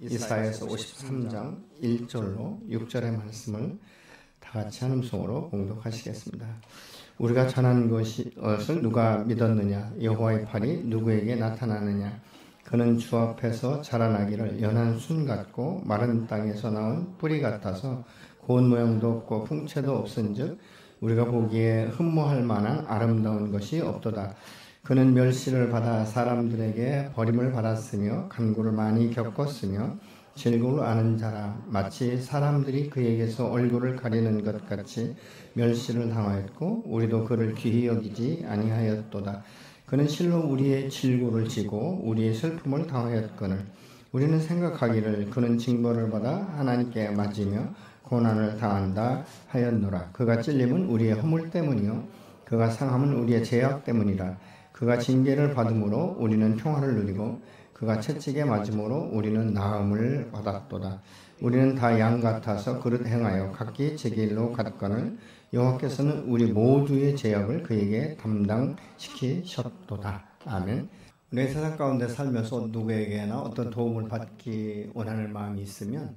이사야서 53장 1절로 6절의 말씀을 다 같이 한음성으로 봉독하시겠습니다. 우리가 전한 것을 누가 믿었느냐? 여호와의 팔이 누구에게 나타나느냐? 그는 주 앞에서 자라나기를 연한 순 같고 마른 땅에서 나온 뿌리 같아서 고운 모양도 없고 풍채도 없은즉 우리가 보기에 흠모할 만한 아름다운 것이 없도다. 그는 멸시를 받아 사람들에게 버림을 받았으며 간구를 많이 겪었으며 질고를 아는 자라. 마치 사람들이 그에게서 얼굴을 가리는 것 같이 멸시를 당하였고 우리도 그를 귀히 여기지 아니하였도다. 그는 실로 우리의 질고를 지고 우리의 슬픔을 당하였거늘 우리는 생각하기를 그는 징벌을 받아 하나님께 맞으며 고난을 당한다 하였노라. 그가 찔림은 우리의 허물 때문이요 그가 상함은 우리의 죄악 때문이라. 그가 징계를 받음으로 우리는 평화를 누리고 그가 채찍에 맞음으로 우리는 나음을 받았도다. 우리는 다 양 같아서 그릇 행하여 각기 제 길로 갔거늘 여호와께서는 우리 모두의 죄악을 그에게 담당시키셨도다. 아멘. 내 세상 가운데 살면서 누구에게나 어떤 도움을 받기 원하는 마음이 있으면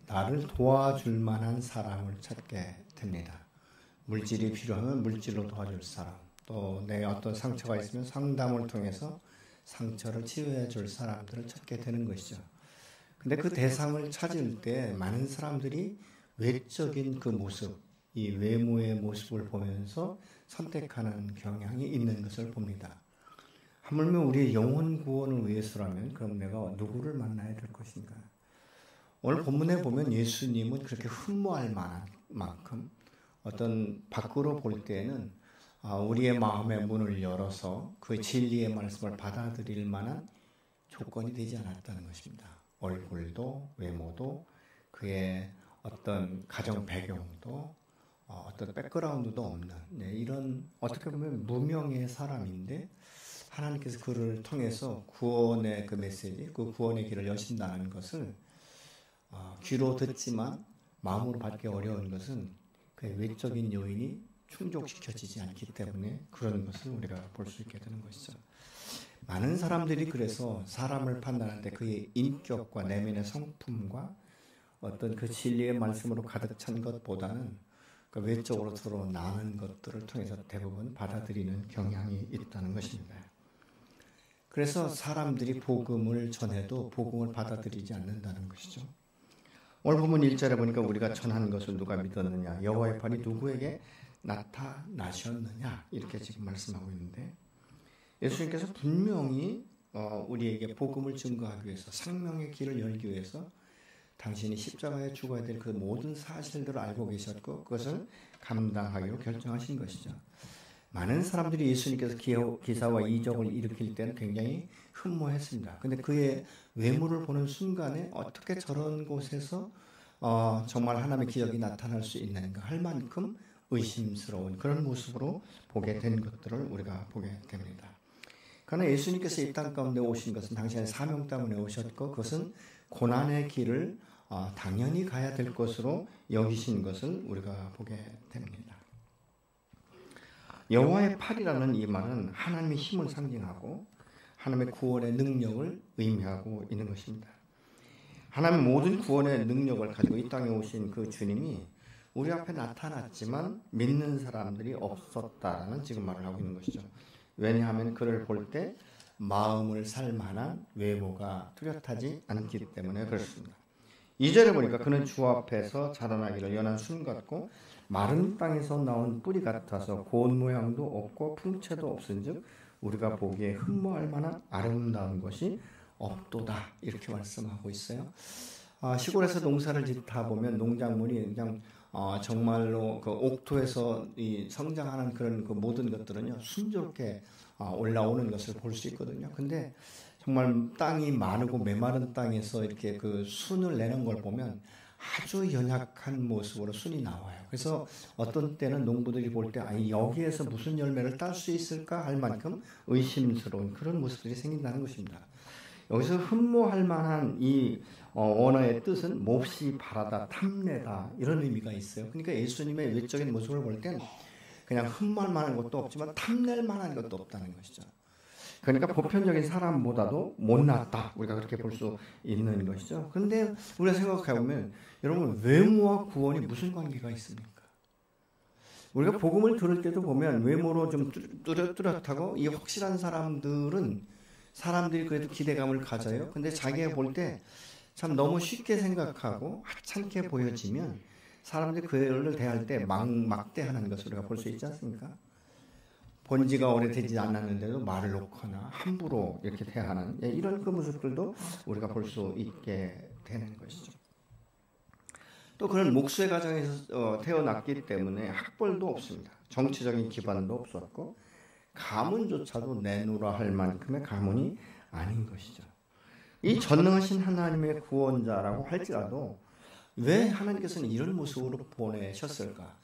나를 도와줄 만한 사람을 찾게 됩니다. 물질이 필요하면 물질로 도와줄 사람, 또 내 어떤 상처가 있으면 상담을 통해서 상처를 치유해 줄 사람들을 찾게 되는 것이죠. 근데 그 대상을 찾을 때 많은 사람들이 외적인 그 모습, 이 외모의 모습을 보면서 선택하는 경향이 있는 것을 봅니다. 하물며 우리의 영혼 구원을 위해서라면 그럼 내가 누구를 만나야 될 것인가? 오늘 본문에 보면 예수님은 그렇게 흠모할 만한 만큼 어떤 밖으로 볼 때는 우리의 마음의 문을 열어서 그 진리의 말씀을 받아들일 만한 조건이 되지 않았다는 것입니다. 얼굴도 외모도 그의 어떤 가정 배경도 어떤 백그라운드도 없는 이런 어떻게 보면 무명의 사람인데 하나님께서 그를 통해서 구원의 그 메시지, 그 구원의 길을 여신다는 것을 귀로 듣지만 마음으로 받기 어려운 것은 그의 외적인 요인이 충족시켜지지 않기 때문에 그런 것을 우리가 볼 수 있게 되는 것이죠. 많은 사람들이 그래서 사람을 판단할 때 그의 인격과 내면의 성품과 어떤 그 진리의 말씀으로 가득 찬 것보다는 그 외적으로 서로 나는 것들을 통해서 대부분 받아들이는 경향이 있다는 것입니다. 그래서 사람들이 복음을 전해도 복음을 받아들이지 않는다는 것이죠. 오늘 본문 1절에 보니까 우리가 전한 것을 누가 믿었느냐? 여호와의 팔이 누구에게 나타나셨느냐? 이렇게 지금 말씀하고 있는데 예수님께서 분명히 우리에게 복음을 증거하기 위해서 생명의 길을 열기 위해서 당신이 십자가에 죽어야 될 그 모든 사실들을 알고 계셨고 그것을 감당하기로 결정하신 것이죠. 많은 사람들이 예수님께서 기사와 이적을 일으킬 때는 굉장히 흠모했습니다. 그런데 그의 외모를 보는 순간에 어떻게 저런 곳에서 정말 하나님의 기적이 나타날 수 있는가 할 만큼 의심스러운 그런 모습으로 보게 된 것들을 우리가 보게 됩니다. 그러나 예수님께서 이 땅 가운데 오신 것은 당신의 사명 때문에 오셨고 그것은 고난의 길을 당연히 가야 될 것으로 여기신 것을 우리가 보게 됩니다. 여호와의 팔이라는 이 말은 하나님의 힘을 상징하고 하나님의 구원의 능력을 의미하고 있는 것입니다. 하나님의 모든 구원의 능력을 가지고 이 땅에 오신 그 주님이 우리 앞에 나타났지만 믿는 사람들이 없었다라는 지금 말을 하고 있는 것이죠. 왜냐하면 그를 볼 때 마음을 살 만한 외모가 뚜렷하지 않기 때문에 그렇습니다. 2절에 보니까 그는 주 앞에서 자라나기를 연한 순 같고 마른 땅에서 나온 뿌리 같아서 고운 모양도 없고 풍채도 없은즉 우리가 보기에 흠모할 만한 아름다운 것이 없도다 이렇게 말씀하고 있어요. 시골에서 농사를 짓다 보면 농작물이 그냥 정말로 그 옥토에서 이 성장하는 그런 그 모든 것들은요 순조롭게 올라오는 것을 볼 수 있거든요. 근데 정말 땅이 마르고 메마른 땅에서 이렇게 그 순을 내는 걸 보면 아주 연약한 모습으로 순이 나와요. 그래서 어떤 때는 농부들이 볼 때 여기에서 무슨 열매를 딸 수 있을까 할 만큼 의심스러운 그런 모습들이 생긴다는 것입니다. 여기서 흠모할 만한 이 언어의 뜻은 몹시 바라다, 탐내다 이런 의미가 있어요. 그러니까 예수님의 외적인 모습을 볼 땐 그냥 흠모할 만한 것도 없지만 탐낼 만한 것도 없다는 것이죠. 그러니까 보편적인 사람보다도 못났다. 우리가 그렇게 볼 수 있는 것이죠. 그런데 우리가 생각해보면 여러분 외모와 구원이 무슨 관계가 있습니까? 우리가 복음을 들을 때도 보면 외모로 좀 뚜렷하고 이 확실한 사람들은 사람들이 그래도 기대감을 가져요. 근데 자기가 볼 때 참 너무 쉽게 생각하고 하찮게 보여지면 사람들이 그를 대할 때 막대하는 것을 우리가 볼 수 있지 않습니까? 본 지가 오래되지 않았는데도 말을 놓거나 함부로 이렇게 대하는 이런 그 모습들도 우리가 볼 수 있게 되는 것이죠. 또 그는 목수의 가정에서 태어났기 때문에 학벌도 없습니다. 정치적인 기반도 없었고 가문조차도 내놓으라 할 만큼의 가문이 아닌 것이죠. 이 전능하신 하나님의 구원자라고 할지라도 왜 하나님께서는 이런 모습으로 보내셨을까?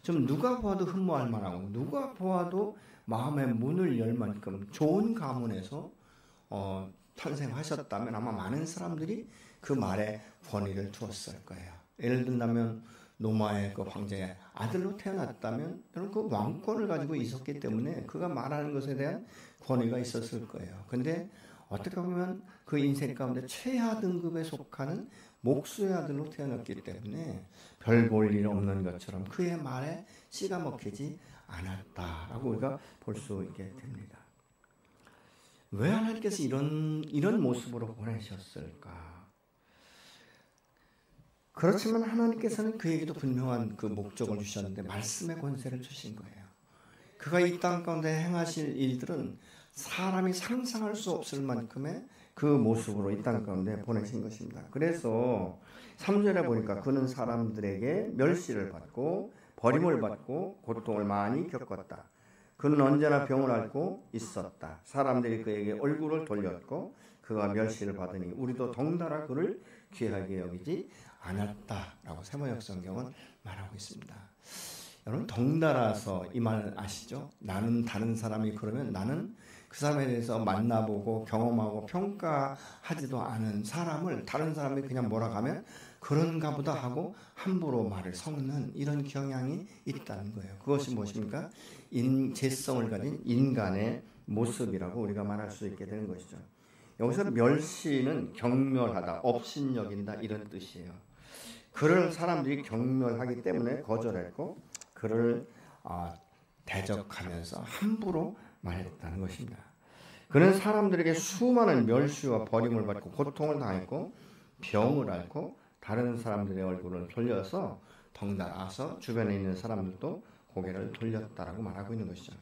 좀 누가 보아도 흠모할 만하고 누가 보아도 마음의 문을 열 만큼 좋은 가문에서 탄생하셨다면 아마 많은 사람들이 그 말에 권위를 두었을 거예요. 예를 든다면 노마의 그 황제의 아들로 태어났다면 그 왕권을 가지고 있었기 때문에 그가 말하는 것에 대한 권위가 있었을 거예요. 근데 어떻게 보면 그 인생 가운데 최하 등급에 속하는 목수의 아들로 태어났기 때문에 별 볼 일 없는 것처럼 그의 말에 씨가 먹히지 않았다라고 우리가 볼 수 있게 됩니다. 왜 하나님께서 이런 모습으로 보내셨을까? 그렇지만 하나님께서는 그에게도 분명한 그 목적을 주셨는데 말씀의 권세를 주신 거예요. 그가 이 땅 가운데 행하실 일들은 사람이 상상할 수 없을 만큼의 그 모습으로 이 땅 가운데 보내신 것입니다. 그래서 3절에 보니까 그는 사람들에게 멸시를 받고 버림을 받고 고통을 많이 겪었다. 그는 언제나 병을 앓고 있었다. 사람들이 그에게 얼굴을 돌렸고 그가 멸시를 받으니 우리도 덩달아 그를 귀하게 여기지 않았다라고 세모역 성경은 말하고 있습니다. 여러분 덩달아서 이 말 아시죠? 나는 다른 사람이 그러면 나는 그 사람에 대해서 만나보고 경험하고 평가하지도 않은 사람을 다른 사람이 그냥 뭐라고 하면 그런가 보다 하고 함부로 말을 섞는 이런 경향이 있다는 거예요. 그것이 무엇입니까? 재성을 가진 인간의 모습이라고 우리가 말할 수 있게 되는 것이죠. 여기서 멸시는 경멸하다, 업신여긴다 이런 뜻이에요. 그를 사람들이 경멸하기 때문에 거절했고 그를 대적하면서 함부로 말했다는 것입니다. 그는 사람들에게 수많은 멸시와 버림을 받고 고통을 당했고 병을 앓고 다른 사람들의 얼굴을 돌려서 덩달아서 주변에 있는 사람들도 고개를 돌렸다라고 말하고 있는 것이죠.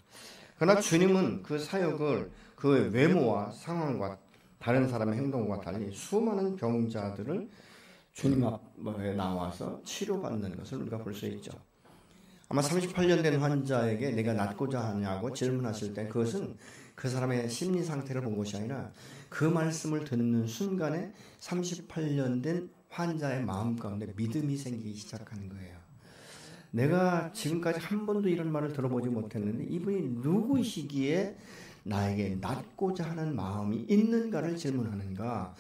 그러나 주님은 그 사역을 그 외모와 상황과 다른 사람의 행동과 달리 수많은 병자들을 주님 앞에 나와서 치료받는 것을 우리가 볼 수 있죠. 아마 38년 된 환자에게 내가 낫고자 하냐고 질문하실 때 그것은 그 사람의 심리 상태를 본 것이 아니라 그 말씀을 듣는 순간에 38년 된 환자의 마음 가운데 믿음이 생기기 시작하는 거예요. 내가 지금까지 한 번도 이런 말을 들어보지 못했는데 이분이 누구시기에 나에게 낫고자 하는 마음이 있는가를 질문하는가.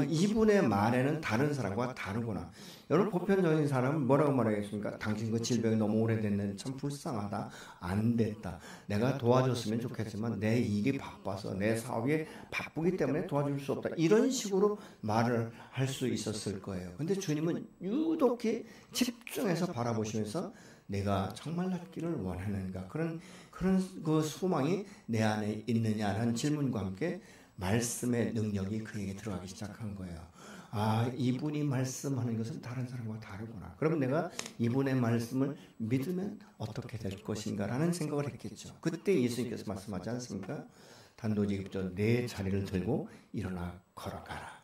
이분의 말에는 다른 사람과 다르구나. 여러분 보편적인 사람은 뭐라고 말하겠습니까? 당신 그 질병이 너무 오래됐는데 참 불쌍하다. 안 됐다. 내가 도와줬으면 좋겠지만 내 일이 바빠서 내 사업이 바쁘기 때문에 도와줄 수 없다. 이런 식으로 말을 할 수 있었을 거예요. 근데 주님은 유독히 집중해서 바라보시면서 내가 정말 낫기를 원하는가. 그런 그 소망이 내 안에 있느냐라는 질문과 함께 말씀의 능력이 그에게 들어가기 시작한 거예요. 이분이 말씀하는 것은 다른 사람과 다르구나. 그러면 내가 이분의 말씀을 믿으면 어떻게 될 것인가 라는 생각을 했겠죠. 그때 예수님께서 말씀하지 않습니까? 단도직입적으로 내 자리를 들고 일어나 걸어가라.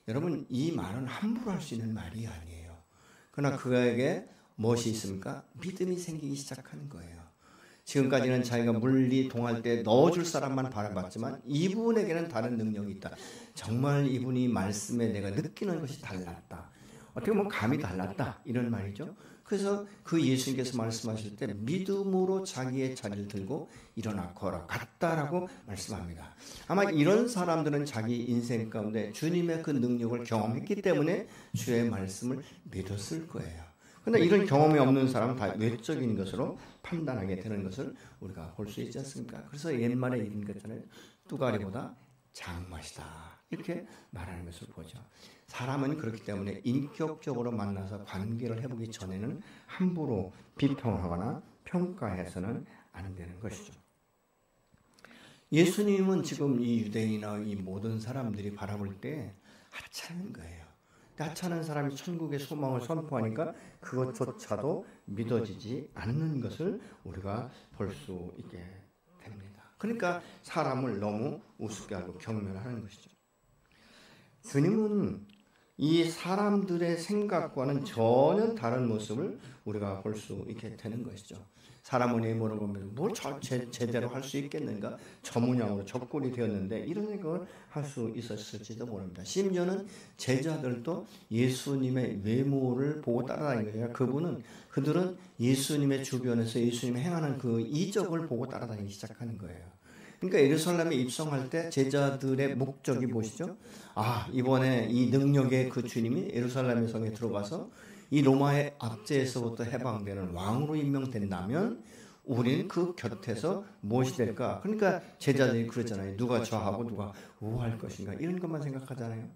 여러분 이 말은 함부로 할 수 있는 말이 아니에요. 그러나 그에게 무엇이 있습니까? 믿음이 생기기 시작하는 거예요. 지금까지는 자기가 물리 동할 때 넣어줄 사람만 바라봤지만 이분에게는 다른 능력이 있다. 정말 이분이 말씀에 내가 느끼는 것이 달랐다. 어떻게 보면 감이 달랐다. 이런 말이죠. 그래서 그 예수님께서 말씀하실 때 믿음으로 자기의 자리를 들고 일어나 걸어갔다라고 말씀합니다. 아마 이런 사람들은 자기 인생 가운데 주님의 그 능력을 경험했기 때문에 주의 말씀을 믿었을 거예요. 그런데 이런 경험이 없는 사람은 다 외적인 것으로 판단하게 되는 것을 우리가 볼 수 있지 않습니까? 그래서 옛말에 이런 것 있잖아요. 뚜가리보다 장맛이다. 이렇게 말하는 것을 보죠. 사람은 그렇기 때문에 인격적으로 만나서 관계를 해보기 전에는 함부로 비평하거나 평가해서는 안 되는 것이죠. 예수님은 지금 이 유대인이나 이 모든 사람들이 바라볼 때 하찮은 거예요. 하찮은 사람이 천국의 소망을 선포하니까 그것조차도 믿어지지 않는 것을 우리가 볼 수 있게 됩니다. 그러니까 사람을 너무 우습게 하고 경멸하는 것이죠. 주님은 이 사람들의 생각과는 전혀 다른 모습을 우리가 볼 수 있게 되는 것이죠. 사람은 예물을 보면서 뭘 제대로 할 수 있겠는가? 저문양으로 적골이 되었는데 이런 생각을 할 수 있었을지도 모릅니다. 심지어는 제자들도 예수님의 외모를 보고 따라다니는 거예요. 그들은 예수님의 주변에서 예수님이 행하는 그 이적을 보고 따라다니기 시작하는 거예요. 그러니까 예루살렘에 입성할 때 제자들의 목적이 무엇이죠? 이번에 이 능력의 그 주님이 예루살렘 성에 들어가서 이 로마의 압제에서부터 해방되는 왕으로 임명된다면 우리는 그 곁에서 무엇이 될까? 그러니까 제자들이 그러잖아요. 누가 저하고 누가 우할 것인가? 이런 것만 생각하잖아요.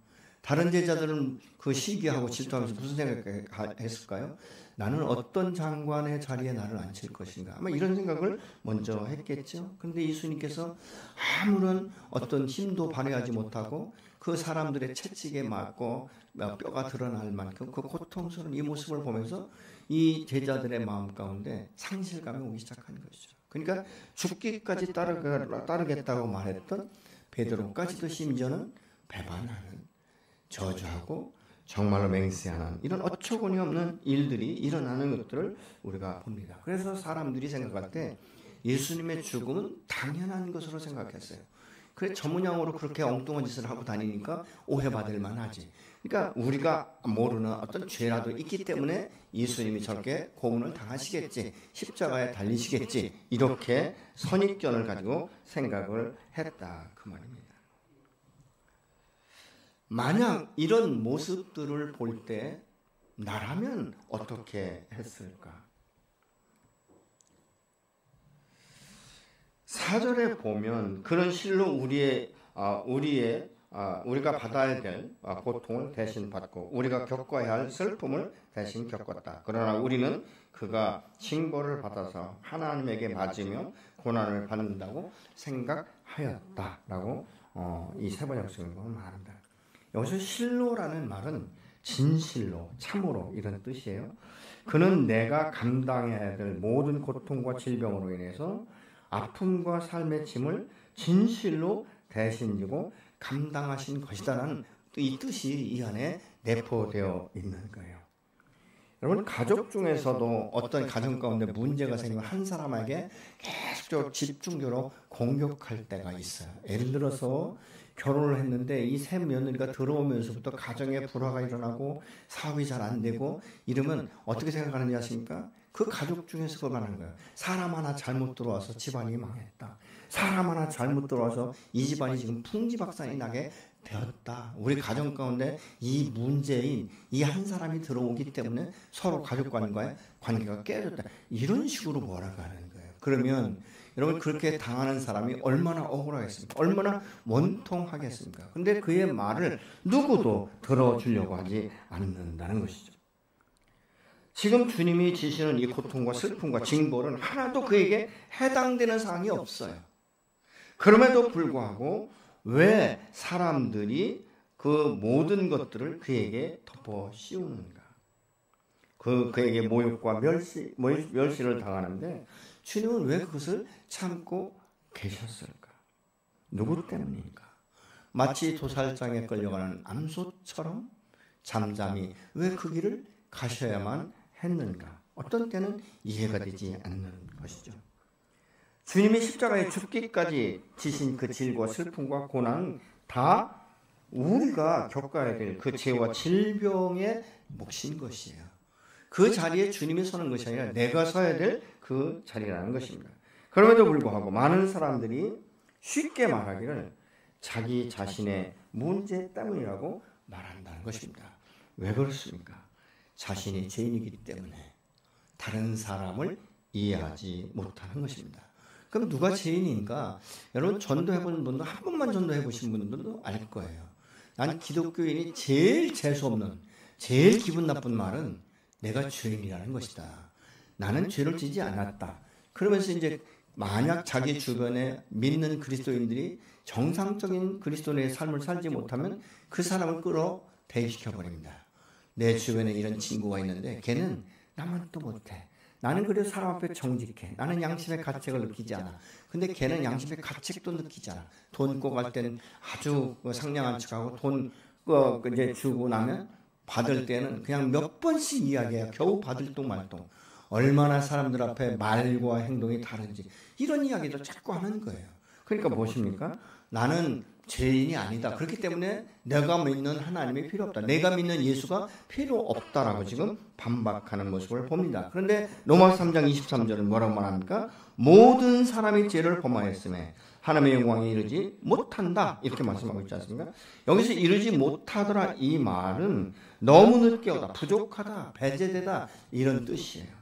다른 제자들은 그 시기하고 질투하면서 무슨 생각했을까요? 나는 어떤 장관의 자리에 나를 앉힐 것인가? 아마 이런 생각을 먼저 했겠죠. 그런데 예수님께서 아무런 어떤 힘도 발휘하지 못하고 그 사람들의 채찍에 맞고 뼈가 드러날 만큼 그 고통스러운 이 모습을 보면서 이 제자들의 마음 가운데 상실감이 오기 시작하는 것이죠. 그러니까 죽기까지 따르겠다고 말했던 베드로까지도 심지어는 배반하는, 저주하고 정말로 맹세하는 이런 어처구니 없는 일들이 일어나는 것들을 우리가 봅니다. 그래서 사람들이 생각할 때 예수님의 죽음은 당연한 것으로 생각했어요. 그래 저문양으로 그렇게 엉뚱한 짓을 하고 다니니까 오해받을 만하지. 그러니까 우리가 모르는 어떤 죄라도 있기 때문에 예수님이 저렇게 고문을 당하시겠지, 십자가에 달리시겠지, 이렇게 선입견을 가지고 생각을 했다 그 말입니다. 만약 이런 모습들을 볼 때 나라면 어떻게 했을까? 4절에 보면 그런 실로 우리가 받아야 될 고통을 대신 받고 우리가 겪어야 할 슬픔을 대신 겪었다. 그러나 우리는 그가 징벌을 받아서 하나님에게 맞으며 고난을 받는다고 생각하였다라고 이 세번역 성경은 말합니다. 여기서 실로라는 말은 진실로, 참으로 이런 뜻이에요. 그는 내가 감당해야 될 모든 고통과 질병으로 인해서 아픔과 삶의 짐을 진실로 대신 지고 감당하신 것이다라는 이 뜻이 이 안에 내포되어 있는 거예요. 여러분, 가족 중에서도 어떤 가정 가운데 문제가 생기면 한 사람에게 계속적으로 집중적으로 공격할 때가 있어요. 예를 들어서 결혼을 했는데 이 새 며느리가 들어오면서부터 가정에 불화가 일어나고 사업이 잘 안 되고 이러면 어떻게 생각하는지 아십니까? 그 가족 중에서 그걸 말하는 거예요. 사람 하나 잘못 들어와서 집안이 망했다. 사람 하나 잘못 들어와서 이 집안이 지금 풍지박산이 나게 되었다. 우리 가정 가운데 이 문제인 이 한 사람이 들어오기 때문에 서로 가족 간과의 관계가 깨졌다. 이런 식으로 몰아가는 거예요. 그러면 여러분, 그렇게 당하는 사람이 얼마나 억울하겠습니까? 얼마나 원통하겠습니까? 근데 그의 말을 누구도 들어주려고 하지 않는다는 것이죠. 지금 주님이 지시는 이 고통과 슬픔과 징벌은 하나도 그에게 해당되는 사항이 없어요. 그럼에도 불구하고 왜 사람들이 그 모든 것들을 그에게 덮어 씌우는가? 그에게 모욕과 멸시를 당하는데 주님은 왜 그것을 참고 계셨을까? 누구 때문입니까? 마치 도살장에 끌려가는 암소처럼 잠잠히 왜 그 길을 가셔야만 했는가? 어떤 때는 이해가 되지 않는 것이죠. 주님이 십자가에 죽기까지 지신 그 질과 슬픔과 고난은 다 우리가 겪어야 될 그 죄와 질병의 몫인 것이에요. 그 자리에 주님이 서는 것이 아니라 내가 서야 될 그 자리라는 것입니다. 그럼에도 불구하고 많은 사람들이 쉽게 말하기를 자기 자신의 문제 때문이라고 말한다는 것입니다. 왜 그렇습니까? 자신이 죄인이기 때문에 다른 사람을 이해하지 못하는 것입니다. 그럼 누가 죄인인가? 여러분 전도해본 분도 한 번만 전도해보신 분들도 알 거예요. 난 기독교인이 제일 재수없는, 제일 기분 나쁜 말은 내가 죄인이라는 것이다. 나는 죄를 지지 않았다. 그러면서 이제 만약 자기 주변에 믿는 그리스도인들이 정상적인 그리스도인의 삶을 살지 못하면 그 사람을 끌어 대입시켜버립니다. 내 주변에 이런 친구가 있는데 걔는 나만 또 못해. 나는 그래도 사람 앞에 정직해. 나는 양심의 가책을 느끼지 않아. 근데 걔는 양심의 가책도 느끼지 않아. 돈 꿔갈 때는 아주 상냥한 척하고 돈 이제 주고 나면 받을 때는 그냥 몇 번씩 이야기해요. 겨우 받을 똥 말똥. 얼마나 사람들 앞에 말과 행동이 다른지 이런 이야기도 자꾸 하는 거예요. 그러니까 무엇입니까? 나는 죄인이 아니다. 그렇기 때문에 내가 믿는 하나님이 필요 없다. 내가 믿는 예수가 필요 없다라고 지금 반박하는 모습을 봅니다. 그런데 로마서 3장 23절은 뭐라고 말합니까? 모든 사람이 죄를 범하였음에 하나님의 영광에 이르지 못한다. 이렇게 말씀하고 있지 않습니까? 여기서 이르지 못하더라 이 말은 너무 늦게 오다, 부족하다, 배제되다 이런 뜻이에요.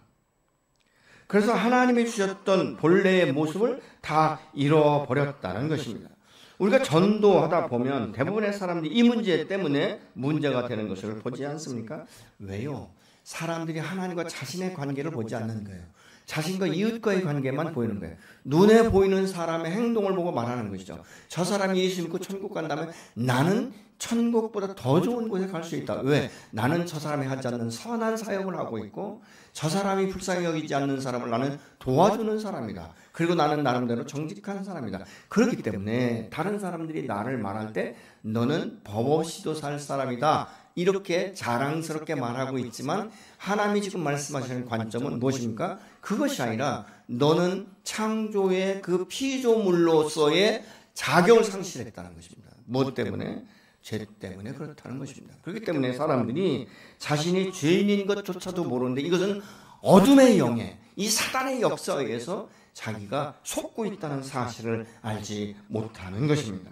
그래서 하나님이 주셨던 본래의 모습을 다 잃어버렸다는 것입니다. 우리가 전도하다 보면 대부분의 사람들이 이 문제 때문에 문제가 되는 것을 보지 않습니까? 왜요? 사람들이 하나님과 자신의 관계를 보지 않는 거예요. 자신과 이웃과의 관계만 보이는 거예요. 눈에 보이는 사람의 행동을 보고 말하는 것이죠. 저 사람이 예수 믿고 천국 간다면 나는 천국보다 더 좋은 곳에 갈 수 있다. 왜? 나는 저 사람이 하지 않는 선한 사역을 하고 있고 저 사람이 불쌍히 여기지 않는 사람을 나는 도와주는 사람이다. 그리고 나는 나름대로 정직한 사람이다. 그렇기 때문에 다른 사람들이 나를 말할 때 너는 법 없이도 살 사람이다. 이렇게 자랑스럽게 말하고 있지만 하나님이 지금 말씀하시는 관점은 무엇입니까? 그것이 아니라 너는 창조의 그 피조물로서의 자격을 상실했다는 것입니다. 무엇 때문에? 죄 때문에 그렇다는 것입니다. 그렇기 때문에 사람들이 자신이 죄인인 것조차도 모르는데 이것은 어둠의 영에 이 사단의 역사에 의해서 자기가 속고 있다는 사실을 알지 못하는 것입니다.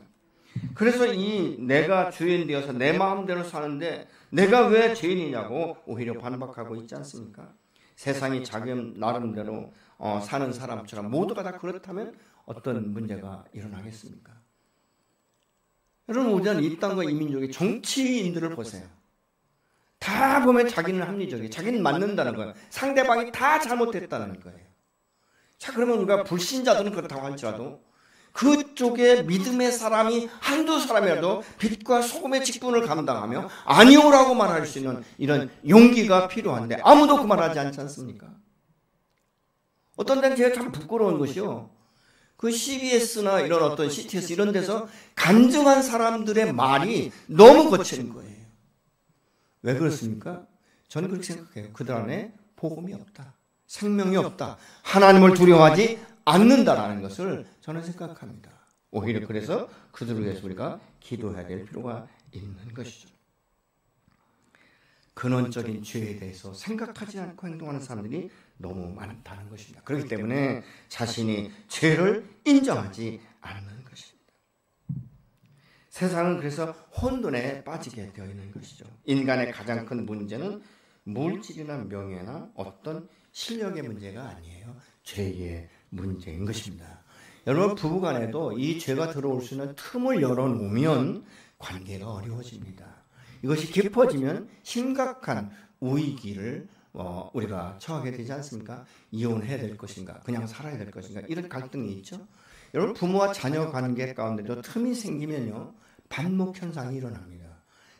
그래서 이 내가 주인 되어서 내 마음대로 사는데 내가 왜 죄인이냐고 오히려 반박하고 있지 않습니까? 세상이 자기 나름대로 사는 사람처럼 모두가 다 그렇다면 어떤 문제가 일어나겠습니까? 여러분 우리는 이 땅과 이 민족의 정치인들을 보세요. 다 보면 자기는 합리적이에요. 자기는 맞는다는 거예요. 상대방이 다 잘못했다는 거예요. 자, 그러면 우리가 불신자들은 그렇다고 할지라도 그쪽에 믿음의 사람이 한두 사람이라도 빛과 소금의 직분을 감당하며 아니오라고 말할 수 있는 이런 용기가 필요한데 아무도 그 말하지 않지 않습니까? 어떤 데는 제가 참 부끄러운 것이요. 그 CBS나 이런 어떤 CTS 이런 데서 간증한 사람들의 말이 너무 거치는 거예요. 왜 그렇습니까? 저는 그렇게 생각해요. 그들 안에 복음이 없다. 생명이 없다. 하나님을 두려워하지 않는다라는 것을 저는 생각합니다. 오히려 그래서 그들을 위해서 우리가 기도해야 될 필요가 있는 것이죠. 근원적인 죄에 대해서 생각하지 않고 행동하는 사람들이 너무 많다는 것입니다. 그렇기 때문에 자신이 죄를 인정하지 않는 것입니다. 세상은 그래서 혼돈에 빠지게 되어 있는 것이죠. 인간의 가장 큰 문제는 물질이나 명예나 어떤 실력의 문제가 아니에요. 죄의 문제인 것입니다. 여러분 부부간에도 이 죄가 들어올 수 있는 틈을 열어놓으면 관계가 어려워집니다. 이것이 깊어지면 심각한 위기를 우리가 처하게 되지 않습니까? 이혼해야 될 것인가, 그냥 살아야 될 것인가, 이런 갈등이 있죠. 여러분 부모와 자녀 관계 가운데도 틈이 생기면요 반목 현상이 일어납니다.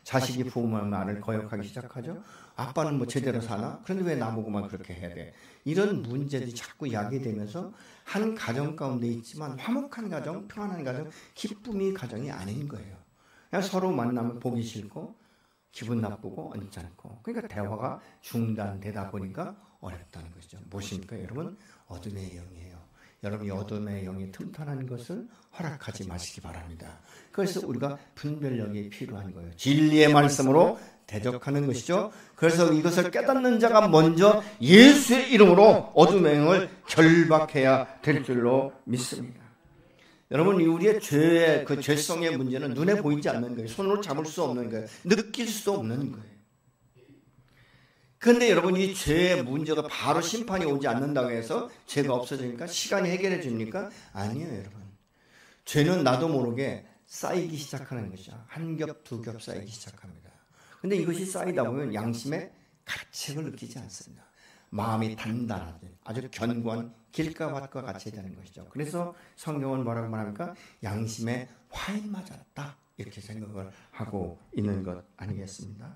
자식이 부모의 말을 거역하기 시작하죠. 아빠는 뭐 제대로 사나? 그런데 왜 나보고만 그렇게 해야 돼? 이런 문제들이 자꾸 야기되면서 한 가정 가운데 있지만 화목한 가정, 평안한 가정, 기쁨이 가정이 아닌 거예요. 그냥 서로 만나면 보기 싫고 기분 나쁘고 언짢고, 그러니까 대화가 중단되다 보니까 어렵다는 것이죠. 무엇입니까? 여러분 어둠의 영이에요. 여러분 이 어둠의 영이 틈탄한 것을 허락하지 마시기 바랍니다. 그래서 우리가 분별력이 필요한 거예요. 진리의 말씀으로 대적하는 것이죠. 그래서 이것을 깨닫는 자가 먼저 예수의 이름으로 어둠의 영을 결박해야 될 줄로 믿습니다. 여러분 우리의 죄의 그 죄성의 문제는 눈에 보이지 않는 거예요. 손으로 잡을 수 없는 거예요. 느낄 수 없는 거예요. 그런데 여러분, 이 죄의 문제가 바로 심판이 오지 않는다고 해서 죄가 없어지니까 시간이 해결해 줍니까? 아니에요, 여러분. 죄는 나도 모르게 쌓이기 시작하는 것이죠. 한 겹, 두 겹 쌓이기 시작합니다. 근데 이것이 쌓이다 보면 양심의 가책을 느끼지 않습니다. 마음이 단단하게 아주 견고한 길가밭과 같이 되는 것이죠. 그래서 성경은 뭐라고 말합니까? 양심에 화인 맞았다, 이렇게 생각을 하고 있는 것 아니겠습니까?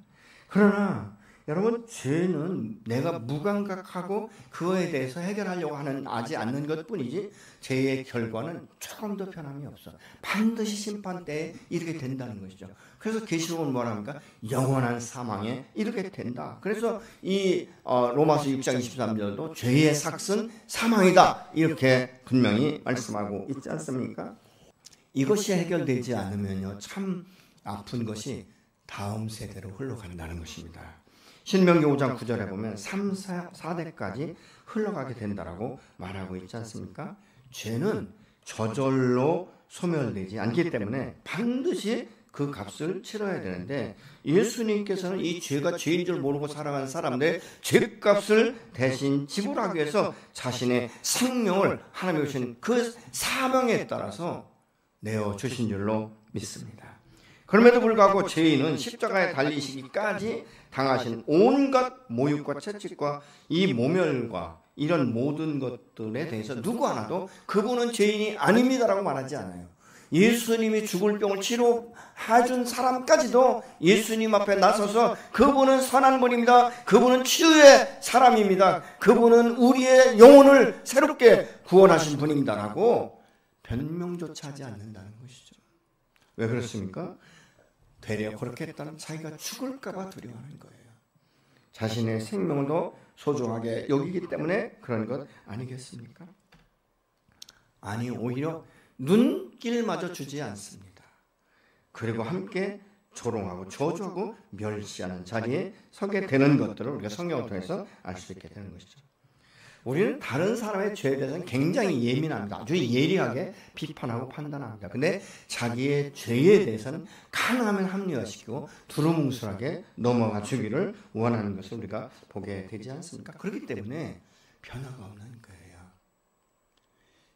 그러나 여러분, 죄는 내가 무감각하고 그거에 대해서 해결하려고 하지 않는 것뿐이지 죄의 결과는 조금 더 변함이 없어. 반드시 심판 때에 이르게 된다는 것이죠. 그래서 계시록은 뭐랍니까? 영원한 사망에 이르게 된다. 그래서 이 로마서 6장 23절도 죄의 삭은 사망이다, 이렇게 분명히 말씀하고 있지 않습니까? 이것이 해결되지 않으면요, 참 아픈 것이 다음 세대로 흘러간다는 것입니다. 신명기 5장 9절에 보면 3, 4대까지 흘러가게 된다라고 말하고 있지 않습니까? 죄는 저절로 소멸되지 않기 때문에 반드시 그 값을 치러야 되는데, 예수님께서는 이 죄가 죄인 줄 모르고 살아가는 사람들의 죄값을 대신 지불하기 위해서 자신의 생명을 하나님이 주신 그 사명에 따라서 내어주신 줄로 믿습니다. 그럼에도 불구하고 죄인은 십자가에 달리시기까지 당하신 온갖 모욕과 채찍과 이 모멸과 이런 모든 것들에 대해서 누구 하나도 그분은 죄인이 아닙니다라고 말하지 않아요. 예수님이 죽을 병을 치료해준 사람까지도 예수님 앞에 나서서 그분은 선한 분입니다, 그분은 치유의 사람입니다, 그분은 우리의 영혼을 새롭게 구원하신 분입니다라고 변명조차 하지 않는다는 것이죠. 왜 그렇습니까? 되려 그렇게 했다는 자기가 죽을까봐 두려워하는 거예요. 자신의 생명을 더 소중하게 여기기 때문에 그런 것 아니겠습니까? 아니, 오히려 눈길마저 주지 않습니다. 그리고 함께 조롱하고 저주하고 멸시하는 자리에 서게 되는 것들을 우리가 성경을 통해서 알 수 있게 되는 것이죠. 우리는 다른 사람의 죄에 대해서는 굉장히 예민합니다. 아주 예리하게 비판하고 판단합니다. 근데 자기의 죄에 대해서는 가능하면 합리화시키고 두루뭉술하게 넘어가 주기를 원하는 것을 우리가 보게 되지 않습니까? 그렇기 때문에 변화가 없는 거예요.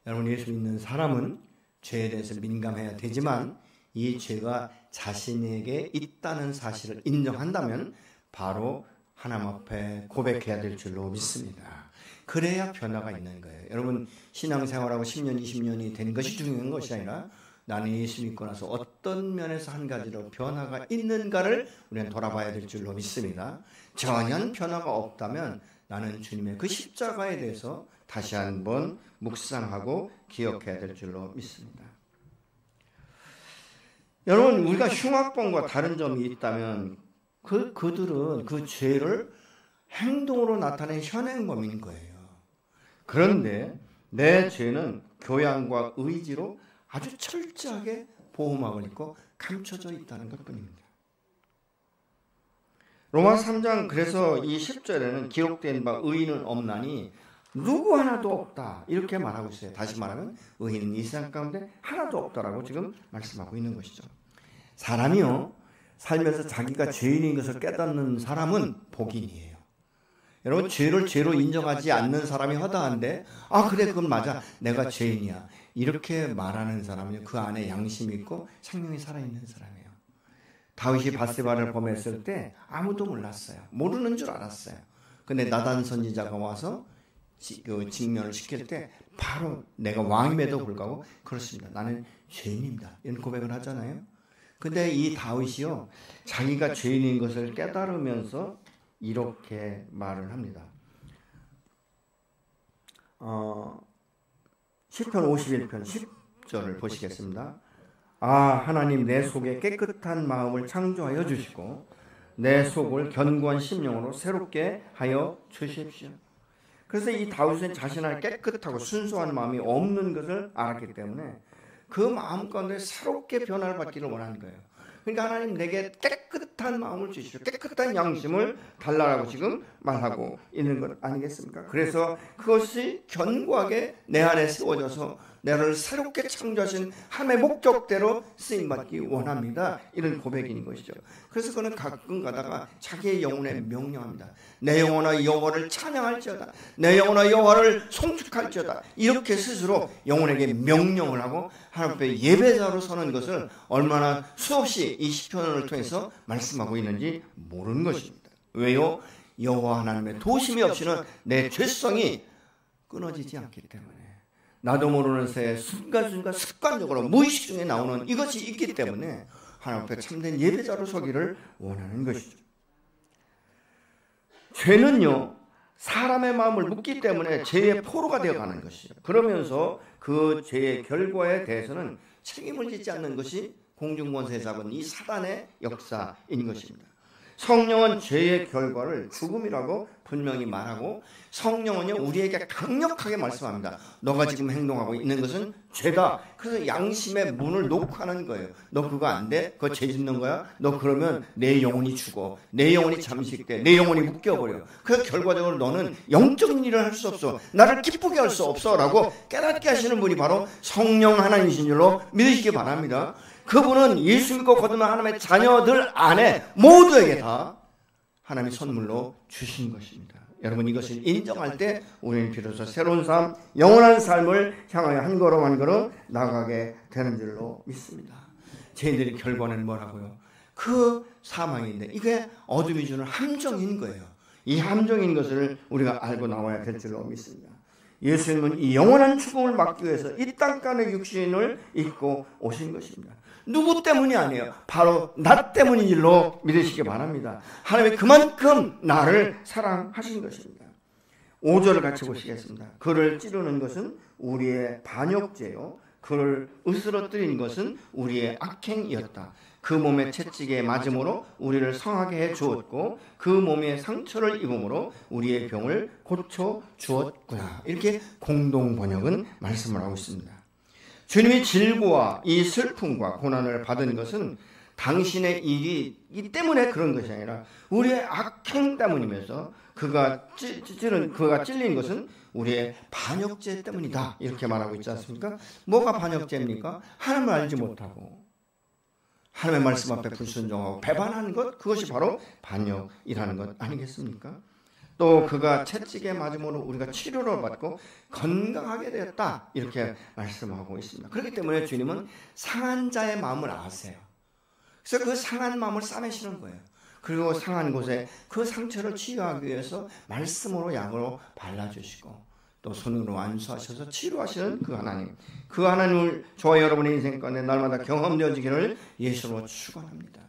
여러분, 예수 믿는 사람은 죄에 대해서 민감해야 되지만 이 죄가 자신에게 있다는 사실을 인정한다면 바로 하나님 앞에 고백해야 될 줄로 믿습니다. 그래야 변화가 있는 거예요. 여러분, 신앙생활하고 10년, 20년이 된 것이 중요한 것이 아니라 나는 예수 믿고 나서 어떤 면에서 한 가지로 변화가 있는가를 우리는 돌아봐야 될 줄로 믿습니다. 전혀 변화가 없다면 나는 주님의 그 십자가에 대해서 다시 한번 묵상하고 기억해야 될 줄로 믿습니다. 여러분, 우리가 흉악범과 다른 점이 있다면 그들은 그 죄를 행동으로 나타낸 현행범인 거예요. 그런데 내 죄는 교양과 의지로 아주 철저하게 보호막을 입고 감춰져 있다는 것뿐입니다. 로마 3장 그래서 이 10절에는 기록된 바 의인은 없나니 누구 하나도 없다, 이렇게 말하고 있어요. 다시 말하면 의인은 이 세상 가운데 하나도 없다라고 지금 말씀하고 있는 것이죠. 사람이요, 살면서 자기가 죄인인 것을 깨닫는 사람은 복인이에요. 여러분, 죄를 죄로 인정하지 않는 사람이 허다한데, 아 그래, 그건 맞아, 내가 죄인이야, 이렇게 말하는 사람은 그 안에 양심이 있고 생명이 살아있는 사람이에요. 다윗이 밧세바를 범했을 때 아무도 몰랐어요. 모르는 줄 알았어요. 근데 나단 선지자가 와서 직면을 시킬 때 바로 내가 왕임에도 불구하고 그렇습니다, 나는 죄인입니다, 이런 고백을 하잖아요. 근데 이 다윗이요, 자기가 죄인인 것을 깨달으면서 이렇게 말을 합니다. 시편 51편 10절을 보시겠습니다. 아, 하나님, 내 속에 깨끗한 마음을 창조하여 주시고 내 속을 견고한 심령으로 새롭게 하여 주십시오. 그래서 이 다윗은 자신의 깨끗하고 순수한 마음이 없는 것을 알았기 때문에 그 마음 가운데 새롭게 변화를 받기를 원하는 거예요. 그러니까 하나님, 내게 깨끗한 마음을 주시오, 깨끗한 양심을 달라고 지금 말하고 있는 것 아니겠습니까? 그래서 그것이 견고하게 내 안에 세워져서 나를 새롭게 창조하신 하나님의 목적대로 쓰임받기 원합니다. 이런 고백인 것이죠. 그래서 그는 가끔 가다가 자기의 영혼에 명령합니다. 내 영혼아 여호와를 찬양할지어다. 내 영혼아 여호와를 송축할지어다. 이렇게 스스로 영혼에게 명령을 하고 하나님 앞에 예배자로 서는 것을 얼마나 수없이 이 시편을 통해서 말씀하고 있는지 모르는 것입니다. 왜요? 여호와 하나님의 도심이 없이는 내 죄성이 끊어지지 않기 때문에, 나도 모르는 새에 순간순간 습관적으로 무의식 중에 나오는 이것이 있기 때문에 하나님 앞에 참된 예배자로 서기를 원하는 것이죠. 죄는요, 사람의 마음을 묶기 때문에 죄의 포로가 되어가는 것이죠. 그러면서 그 죄의 결과에 대해서는 책임을 지지 않는 것이 공중권세 잡은 이 사단의 역사인 것입니다. 성령은 죄의 결과를 죽음이라고 분명히 말하고, 성령은요 우리에게 강력하게 말씀합니다. 너가 지금 행동하고 있는 것은 죄다. 그래서 양심의 문을 녹화하는 거예요. 너 그거 안 돼? 그거 죄 짓는 거야? 너 그러면 내 영혼이 죽어. 내 영혼이 잠식돼. 내 영혼이 묶여버려. 그래서 결과적으로 너는 영적인 일을 할 수 없어. 나를 기쁘게 할 수 없어. 라고 깨닫게 하시는 분이 바로 성령 하나님이신 줄로 믿으시기 바랍니다. 그분은 예수 믿고 거듭난 하나님의 자녀들 안에 모두에게 다 하나님의 선물로 주신 것입니다. 여러분, 이것을 인정할 때 우리는 비로소 새로운 삶, 영원한 삶을 향하여 한 걸음 한 걸음 나가게 되는 줄로 믿습니다. 죄인들의 결과는 뭐라고요? 그 사망인데 이게 어둠이 주는 함정인 거예요. 이 함정인 것을 우리가 알고 나와야 될 줄로 믿습니다. 예수님은 이 영원한 죽음을 막기 위해서 이 땅간의 육신을 입고 오신 것입니다. 누구 때문이 아니에요. 바로 나 때문인 줄로 믿으시기 바랍니다. 하나님이 그만큼 나를 사랑하신 것입니다. 5절을 같이 보시겠습니다. 그를 찌르는 것은 우리의 반역죄요, 그를 으스러뜨린 것은 우리의 악행이었다. 그 몸에 채찍에 맞음으로 우리를 성하게 해 주었고 그 몸에 상처를 입음으로 우리의 병을 고쳐 주었구나. 이렇게 공동 번역은 말씀을 하고 있습니다. 주님이 질고와 이 슬픔과 고난을 받은 것은 당신의 일이 때문에 그런 것이 아니라 우리의 악행 때문이면서 그가 찔린 것은 우리의 반역죄 때문이다. 이렇게 말하고 있지 않습니까? 뭐가 반역죄입니까? 하나님을 알지 못하고 하나님의 말씀 앞에 불순종하고 배반하는 것, 그것이 바로 반역이라는 것 아니겠습니까? 또 그가 채찍에 맞음으로 우리가 치료를 받고 건강하게 되었다. 이렇게 말씀하고 있습니다. 그렇기 때문에 주님은 상한 자의 마음을 아세요. 그래서 그 상한 마음을 싸매시는 거예요. 그리고 상한 곳에 그 상처를 치유하기 위해서 말씀으로 약으로 발라주시고 또 손으로 안수하셔서 치료하시는 그 하나님, 그 하나님을 저와 여러분의 인생 가운데 날마다 경험되어지기를 예수로 축원합니다.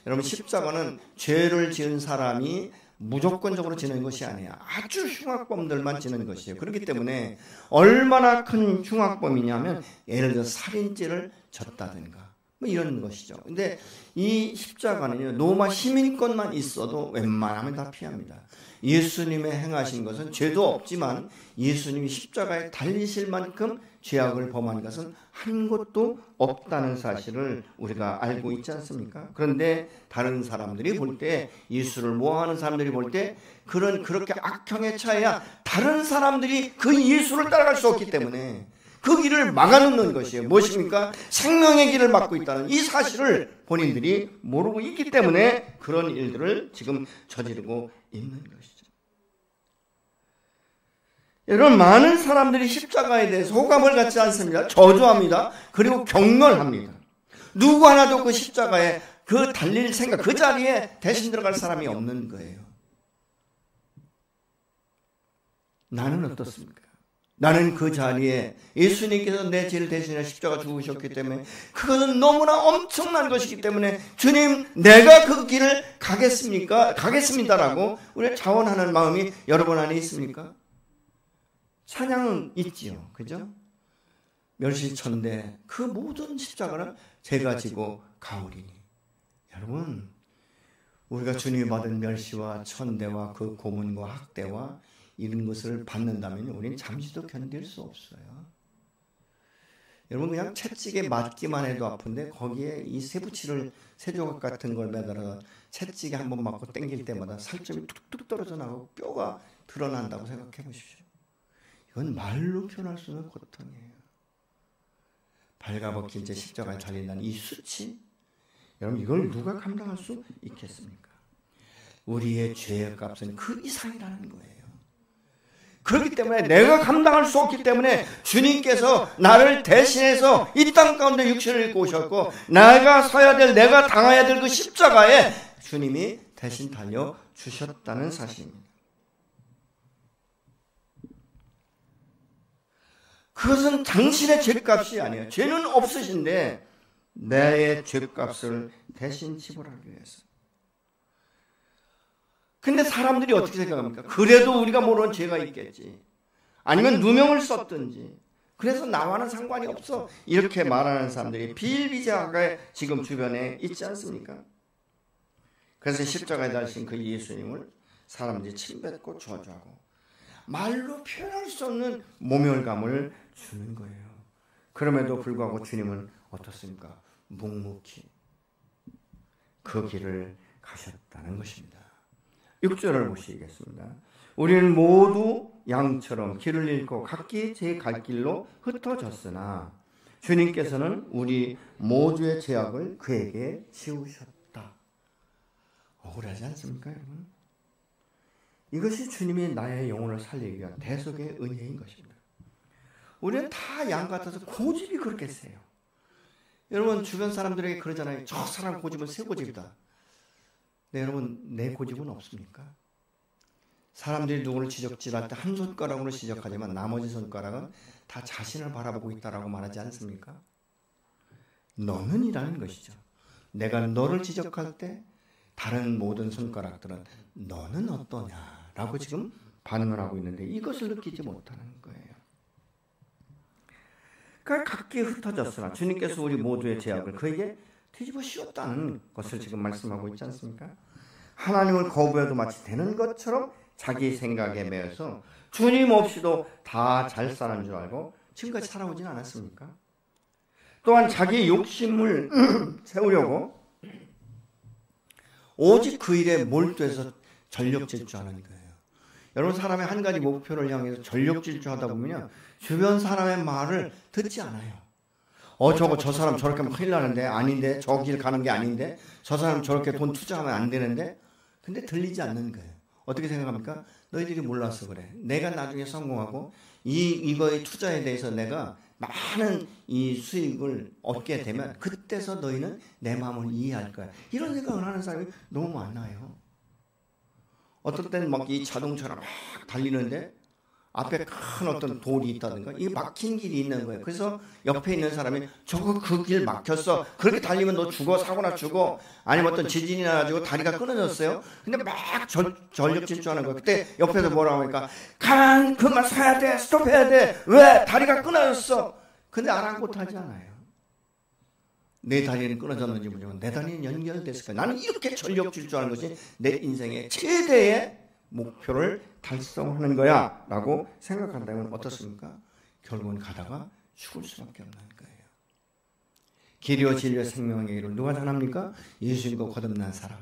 여러분, 십자가는 죄를 지은 사람이 무조건적으로 지는 것이 아니에요. 아주 흉악범들만 지는 것이에요. 그렇기 때문에 얼마나 큰 흉악범이냐면 예를 들어 살인죄를 졌다든가 뭐 이런 것이죠. 근데 이 십자가는요, 로마 시민권만 있어도 웬만하면 다 피합니다. 예수님의 행하신 것은 죄도 없지만 예수님이 십자가에 달리실 만큼 죄악을 범한 것은 한 곳도 없다는 사실을 우리가 알고 있지 않습니까? 그런데 다른 사람들이 볼 때, 예수를 모함하는 사람들이 볼 때 그렇게 악형에 처해야 다른 사람들이 그 예수를 따라갈 수 없기 때문에 그 길을 막아놓는 것이에요. 무엇입니까? 생명의 길을 막고 있다는 이 사실을 본인들이 모르고 있기 때문에 그런 일들을 지금 저지르고 있는 것이죠. 여러분, 많은 사람들이 십자가에 대해서 호감을 갖지 않습니다. 저주합니다. 그리고 경멸합니다. 누구 하나도 그 십자가에 그 달릴 생각, 그 자리에 대신 들어갈 사람이 없는 거예요. 나는 어떻습니까? 나는 그 자리에 예수님께서 내 죄를 대신해 십자가 죽으셨기 때문에 그것은 너무나 엄청난 것이기 때문에 주님, 내가 그 길을 가겠습니다라고 우리가 자원하는 마음이 여러분 안에 있습니까? 찬양은 있지요. 그죠? 멸시천대 그 모든 십자가를 제가 지고 가오리니. 여러분, 우리가 주님이 받은 멸시와 천대와 그 고문과 학대와 이런 것을 받는다면 우리는 잠시도 견딜 수 없어요. 여러분, 그냥 채찍에 맞기만 해도 아픈데 거기에 이 새조각 같은 걸 매달아 채찍에 한번 맞고 당길 때마다 살점이 툭툭 떨어져 나가고 뼈가 드러난다고 생각해 보십시오. 이건 말로 표현할 수 없는 고통이에요. 발가벗긴 채 십자가에 달린다는 이 수치, 여러분 이걸 누가 감당할 수 있겠습니까? 우리의 죄의 값은 그 이상이라는 거예요. 그렇기 때문에 내가 감당할 수 없기 때문에 주님께서 나를 대신해서 이 땅 가운데 육신을 입고 오셨고, 내가 서야 될, 내가 당해야 될 그 십자가에 주님이 대신 달려 주셨다는 사실입니다. 그것은 당신의 죄값이 아니에요. 죄는 없으신데 내 죄값을 대신 지불하기 위해서. 근데 사람들이 어떻게 생각합니까? 그래도 우리가 모르는 죄가 있겠지, 아니면 누명을 썼든지, 그래서 나와는 상관이 없어, 이렇게 말하는 사람들이 비일비재하게 지금 주변에 있지 않습니까? 그래서 십자가에 달리신 그 예수님을 사람들이 침뱉고 저주하고 말로 표현할 수 없는 모멸감을 주는 거예요. 그럼에도 불구하고 주님은 어떻습니까? 묵묵히 그 길을 가셨다는 것입니다. 6절을 보시겠습니다. 우리는 모두 양처럼 길을 잃고 각기 제 갈 길로 흩어졌으나 주님께서는 우리 모두의 죄악을 그에게 지우셨다. 억울하지 않습니까, 여러분? 이것이 주님이 나의 영혼을 살리기 위한 대속의 은혜인 것입니다. 우리는 다 양 같아서 고집이 그렇게 세요. 여러분 주변 사람들에게 그러잖아요. 저 사람 고집은 새 고집이다. 네, 여러분 내 고집은 없습니까? 사람들이 누구를 지적질할 때 한 손가락으로 지적하지만 나머지 손가락은 다 자신을 바라보고 있다라고 말하지 않습니까? 너는 이라는 것이죠. 내가 너를 지적할 때 다른 모든 손가락들은 너는 어떠냐라고 지금 반문하고 있는데 이것을 느끼지 못하는 거예요. 그러니까 각기 흩어졌으나 주님께서 우리 모두의 죄악을 그에게 뒤집어 씌웠다는 것을 지금 말씀하고 있지 않습니까? 하나님을 거부해도 마치 되는 것처럼 자기 생각에 매여서 주님 없이도 다 잘 사는 줄 알고 지금까지 살아오진 않았습니까? 또한 자기 욕심을 세우려고 오직 그 일에 몰두해서 전력 질주하는 거예요. 여러분 사람의 한 가지 목표를 향해서 전력 질주하다 보면 주변 사람의 말을 듣지 않아요. 저 사람 저렇게 하면 큰일 나는데, 아닌데, 저 길 가는 게 아닌데, 저 사람 저렇게 돈 투자하면 안 되는데, 근데 들리지 않는 거예요. 어떻게 생각합니까? 너희들이 몰라서 그래. 내가 나중에 성공하고 이거의 투자에 대해서 내가 많은 이 수익을 얻게 되면 그때서 너희는 내 마음을 이해할 거야. 이런 생각을 하는 사람이 너무 많아요. 어떨 때는 막 이 자동차가 막 달리는데 앞에 큰 어떤 돌이 있다든가 이 막힌 길이 있는 거예요. 그래서 옆에 있는 사람이 저거 그 길 막혔어. 그렇게 달리면 너 죽어, 사고나 죽어. 아니면 어떤 지진이 나가지고 다리가 끊어졌어요. 근데 막 전력 질주하는 거예요. 그때 옆에서 뭐라고 하니까 그만 서야 돼, 스톱해야 돼. 왜? 다리가 끊어졌어. 근데 아랑곳하지 않아요. 내 다리는 끊어졌는지 모르지만 내 다리는 연결됐을까. 나는 이렇게 전력 질주하는 것이 내 인생의 최대의 목표를 달성하는 거야 라고 생각한다면 어떻습니까? 결국은 가다가 죽을 수밖에 없는 거예요. 길이요 진리요 생명의 길을 누가 전합니까? 예수 믿고 거듭난 사람,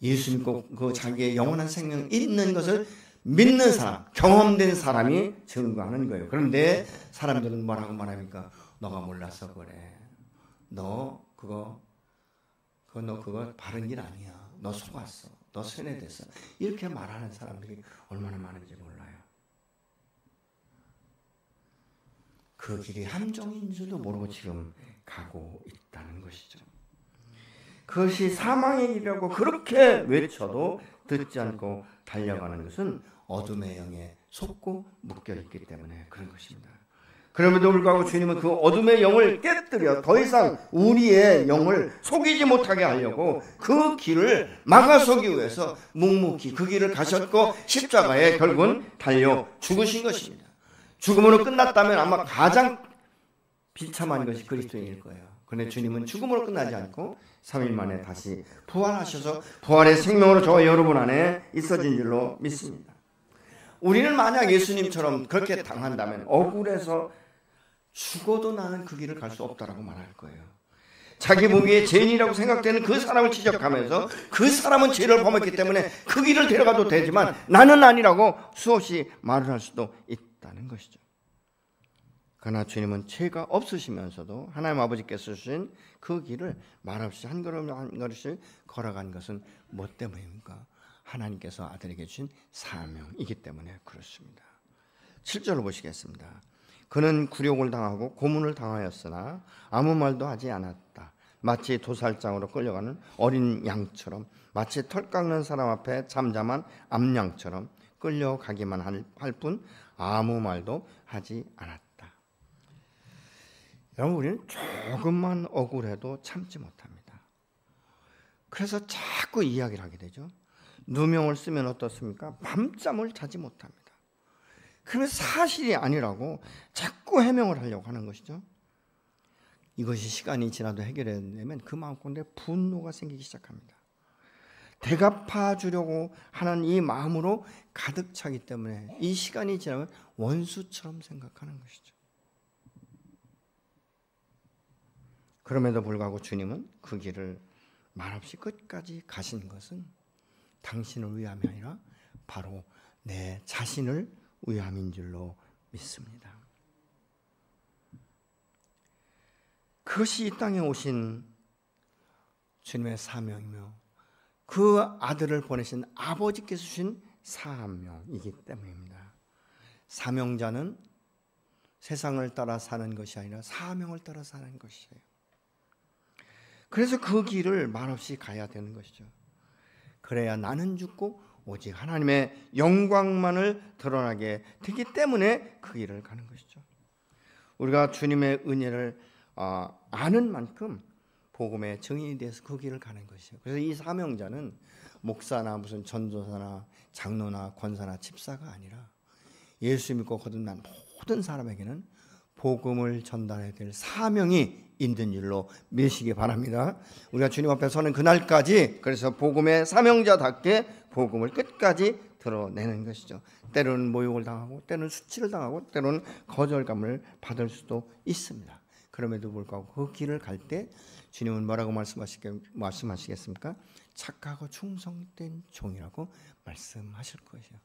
예수 믿고 그 자기의 영원한 생명 있는 것을 믿는 사람, 경험된 사람이 증거하는 거예요. 그런데 사람들은 뭐라고 말합니까? 너가 몰라서 그래. 너 그거 바른 길 아니야. 너 속았어. 너 세뇌됐어. 이렇게 말하는 사람들이 얼마나 많은지 몰라요. 그 길이 함정인 줄도 모르고 지금 가고 있다는 것이죠. 그것이 사망의 길이라고 그렇게 외쳐도 듣지 않고 달려가는 것은 어둠의 영에 속고 묶여있기 때문에 그런 것입니다. 그럼에도 불구하고 주님은 그 어둠의 영을 깨뜨려 더 이상 우리의 영을 속이지 못하게 하려고 그 길을 막아서기 위해서 묵묵히 그 길을 가셨고 십자가에 결국은 달려 죽으신 것입니다. 죽음으로 끝났다면 아마 가장 비참한 것이 그리스도인일 거예요. 그런데 주님은 죽음으로 끝나지 않고 3일 만에 다시 부활하셔서 부활의 생명으로 저와 여러분 안에 있어진 줄로 믿습니다. 우리는 만약 예수님처럼 그렇게 당한다면 억울해서 죽어도 나는 그 길을 갈 수 없다라고 말할 거예요. 자기 보기에 죄인이라고 생각되는 그 사람을 지적하면서 그 사람은 죄를 범했기 때문에 그 길을 데려가도 되지만 나는 아니라고 수없이 말을 할 수도 있다는 것이죠. 그러나 주님은 죄가 없으시면서도 하나님 아버지께서 주신 그 길을 말없이 한 걸음 한 걸음씩 걸어간 것은 뭐 때문입니까? 하나님께서 아들에게 주신 사명이기 때문에 그렇습니다. 7절을 보시겠습니다. 그는 굴욕을 당하고 고문을 당하였으나 아무 말도 하지 않았다. 마치 도살장으로 끌려가는 어린 양처럼, 마치 털 깎는 사람 앞에 잠잠한 암양처럼 끌려가기만 할 뿐 아무 말도 하지 않았다. 여러분, 우리는 조금만 억울해도 참지 못합니다. 그래서 자꾸 이야기를 하게 되죠. 누명을 쓰면 어떻습니까? 밤잠을 자지 못합니다. 그러면 사실이 아니라고 자꾸 해명을 하려고 하는 것이죠. 이것이 시간이 지나도 해결되면 그 마음가운데 분노가 생기기 시작합니다. 대갚아 주려고 하는 이 마음으로 가득 차기 때문에 이 시간이 지나면 원수처럼 생각하는 것이죠. 그럼에도 불구하고 주님은 그 길을 말없이 끝까지 가신 것은 당신을 위함이 아니라 바로 내 자신을 위함인 줄로 믿습니다. 그것이 이 땅에 오신 주님의 사명이며 그 아들을 보내신 아버지께서 주신 사명이기 때문입니다. 사명자는 세상을 따라 사는 것이 아니라 사명을 따라 사는 것이에요. 그래서 그 길을 말없이 가야 되는 것이죠. 그래야 나는 죽고 오직 하나님의 영광만을 드러나게 되기 때문에 그 길을 가는 것이죠. 우리가 주님의 은혜를 아는 만큼 복음의 증인이 돼서 그 길을 가는 것이죠. 그래서 이 사명자는 목사나 무슨 전도사나 장로나 권사나 집사가 아니라 예수 믿고 거듭난 모든 사람에게는 복음을 전달해야 될 사명이 있는 줄로 믿으시기 바랍니다. 우리가 주님 앞에 서는 그날까지 그래서 복음의 사명자답게 복음을 끝까지 드러내는 것이죠. 때로는 모욕을 당하고 때로는 수치를 당하고 때로는 거절감을 받을 수도 있습니다. 그럼에도 불구하고 그 길을 갈 때 주님은 뭐라고 말씀하시겠습니까? 착하고 충성된 종이라고 말씀하실 것이요.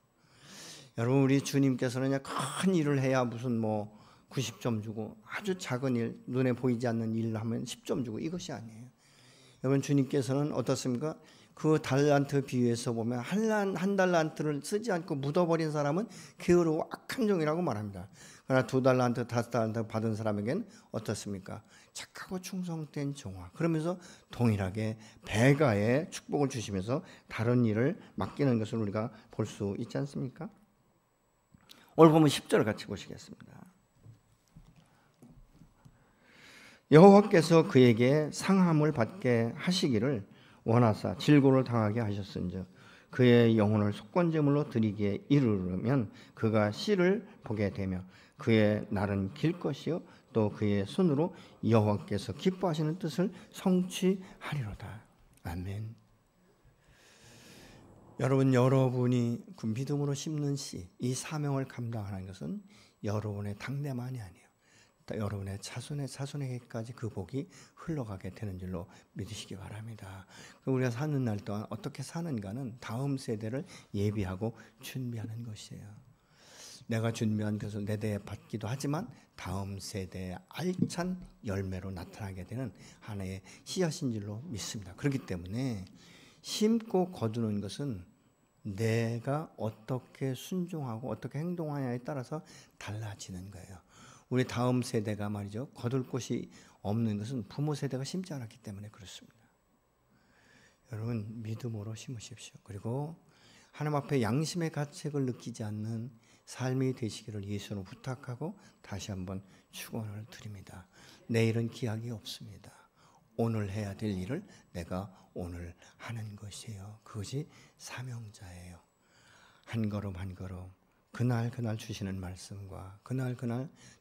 여러분, 우리 주님께서는 큰 일을 해야 무슨 90점 주고 아주 작은 일, 눈에 보이지 않는 일을 하면 10점 주고 이것이 아니에요. 여러분, 주님께서는 어떻습니까? 그 달란트 비유에서 보면 한 달란트를 쓰지 않고 묻어버린 사람은 게으르고 악한 종이라고 말합니다. 그러나 2달란트, 5달란트 받은 사람에게는 어떻습니까? 착하고 충성된 종아. 그러면서 동일하게 배가의 축복을 주시면서 다른 일을 맡기는 것을 우리가 볼 수 있지 않습니까? 오늘 보면 10절 같이 보시겠습니다. 여호와께서 그에게 상함을 받게 하시기를 원하사 질고를 당하게 하셨은즉 그의 영혼을 속건제물로 드리기에 이르르면 그가 씨를 보게 되며 그의 날은 길 것이요 또 그의 손으로 여호와께서 기뻐하시는 뜻을 성취하리로다. 아멘. 여러분이 그 믿음으로 심는 씨, 이 사명을 감당하는 것은 여러분의 당대만이 아니에요. 여러분의 자손에게까지 그 복이 흘러가게 되는 줄로 믿으시기 바랍니다. 우리가 사는 날 동안 어떻게 사는가는 다음 세대를 예비하고 준비하는 것이에요. 내가 준비한 것을 내 대에 받기도 하지만 다음 세대의 알찬 열매로 나타나게 되는 하나의 씨앗인 줄로 믿습니다. 그렇기 때문에 심고 거두는 것은 내가 어떻게 순종하고 어떻게 행동하냐에 따라서 달라지는 거예요. 우리 다음 세대가 말이죠, 거둘 곳이 없는 것은 부모 세대가 심지 않았기 때문에 그렇습니다. 여러분, 믿음으로 심으십시오. 그리고 하나님 앞에 양심의 가책을 느끼지 않는 삶이 되시기를 예수로 부탁하고 다시 한번 축원을 드립니다. 내일은 기약이 없습니다. 오늘 해야 될 일을 내가 오늘 하는 것이에요. 그것이 사명자예요. 한 걸음 한 걸음 그날 주시는 말씀과 그날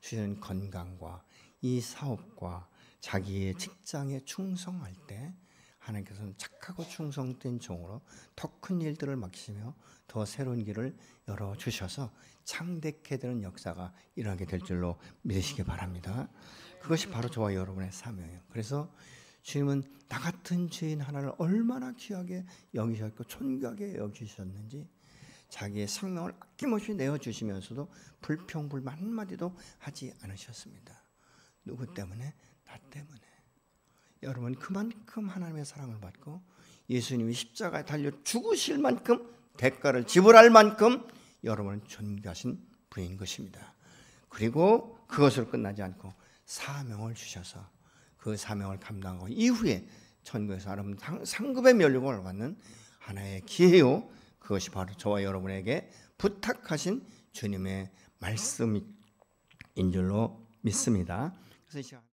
주시는 건강과 이 사업과 자기의 직장에 충성할 때 하나님께서는 착하고 충성된 종으로 더 큰 일들을 맡기시며 더 새로운 길을 열어주셔서 창대케 되는 역사가 일어나게 될 줄로 믿으시기 바랍니다. 그것이 바로 저와 여러분의 사명이에요. 그래서 주님은 나 같은 죄인 하나를 얼마나 귀하게 여기셨고 존귀하게 여기셨는지 자기의 생명을 아낌없이 내어주시면서도 불평불만 한마디도 하지 않으셨습니다. 누구 때문에? 나 때문에. 여러분, 그만큼 하나님의 사랑을 받고 예수님이 십자가에 달려 죽으실 만큼 대가를 지불할 만큼 여러분을 존귀하신 분인 것입니다. 그리고 그것으로 끝나지 않고 사명을 주셔서 그 사명을 감당하고 이후에 천국에서 아름다운 상급의 면류관을 받는 하나의 기회요, 그것이 바로 저와 여러분에게 부탁하신 주님의 말씀인 줄로 믿습니다. 그래서